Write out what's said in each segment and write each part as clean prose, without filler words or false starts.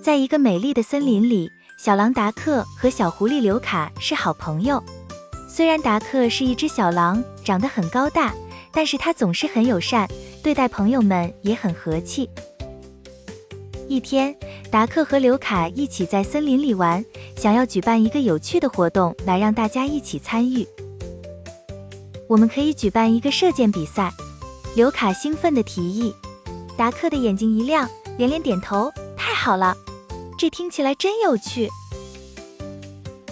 在一个美丽的森林里，小狼达克和小狐狸刘卡是好朋友。虽然达克是一只小狼，长得很高大，但是他总是很友善，对待朋友们也很和气。一天，达克和刘卡一起在森林里玩，想要举办一个有趣的活动来让大家一起参与。我们可以举办一个射箭比赛，刘卡兴奋地提议。达克的眼睛一亮，连连点头，太好了，这听起来真有趣。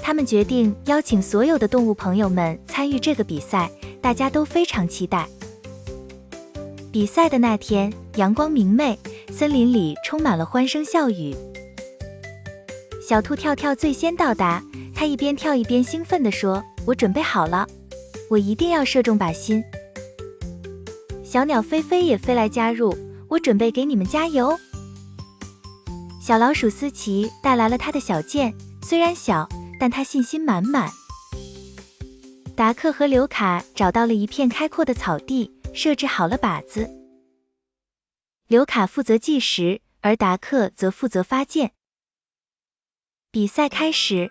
他们决定邀请所有的动物朋友们参与这个比赛，大家都非常期待。比赛的那天，阳光明媚，森林里充满了欢声笑语。小兔跳跳最先到达，他一边跳一边兴奋地说：“我准备好了，我一定要射中靶心。”小鸟菲菲也飞来加入，我准备给你们加油。小老鼠思琪带来了他的小箭，虽然小，但他信心满满。达克和刘卡找到了一片开阔的草地，设置好了靶子。刘卡负责计时，而达克则负责发箭。比赛开始，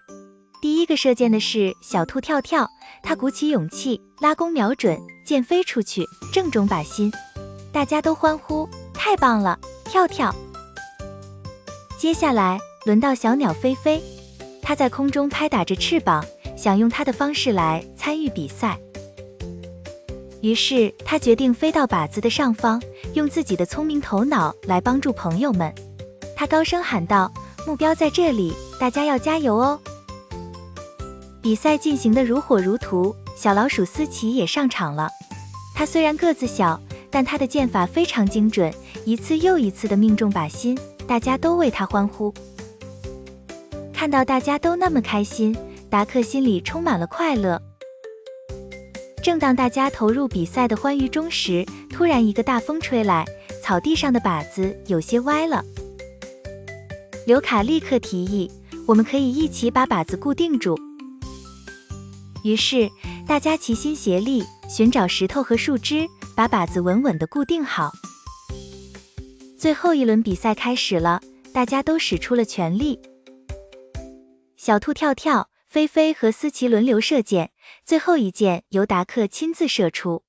第一个射箭的是小兔跳跳，他鼓起勇气，拉弓瞄准，箭飞出去，正中靶心。大家都欢呼，太棒了，跳跳！接下来轮到小鸟菲菲，它在空中拍打着翅膀，想用它的方式来参与比赛。于是它决定飞到靶子的上方，用自己的聪明头脑来帮助朋友们。它高声喊道：“目标在这里，大家要加油哦！”比赛进行得如火如荼，小老鼠思琪也上场了。它虽然个子小，但它的箭法非常精准，一次又一次地命中靶心，大家都为它欢呼。看到大家都那么开心，达克心里充满了快乐。正当大家投入比赛的欢愉中时，突然一个大风吹来，草地上的靶子有些歪了。刘卡立刻提议，我们可以一起把靶子固定住。于是大家齐心协力，寻找石头和树枝，把靶子稳稳地固定好。最后一轮比赛开始了，大家都使出了全力。小兔跳跳、菲菲和思琪轮流射箭，最后一箭由达克亲自射出。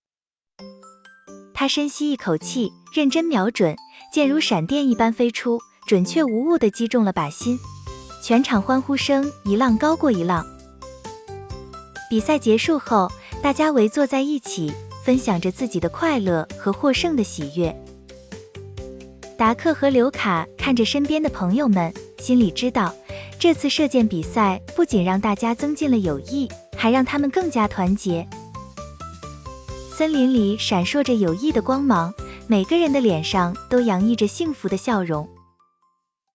他深吸一口气，认真瞄准，箭如闪电一般飞出，准确无误地击中了靶心。全场欢呼声一浪高过一浪。比赛结束后，大家围坐在一起，分享着自己的快乐和获胜的喜悦。达克和刘卡看着身边的朋友们，心里知道，这次射箭比赛不仅让大家增进了友谊，还让他们更加团结。森林里闪烁着友谊的光芒，每个人的脸上都洋溢着幸福的笑容。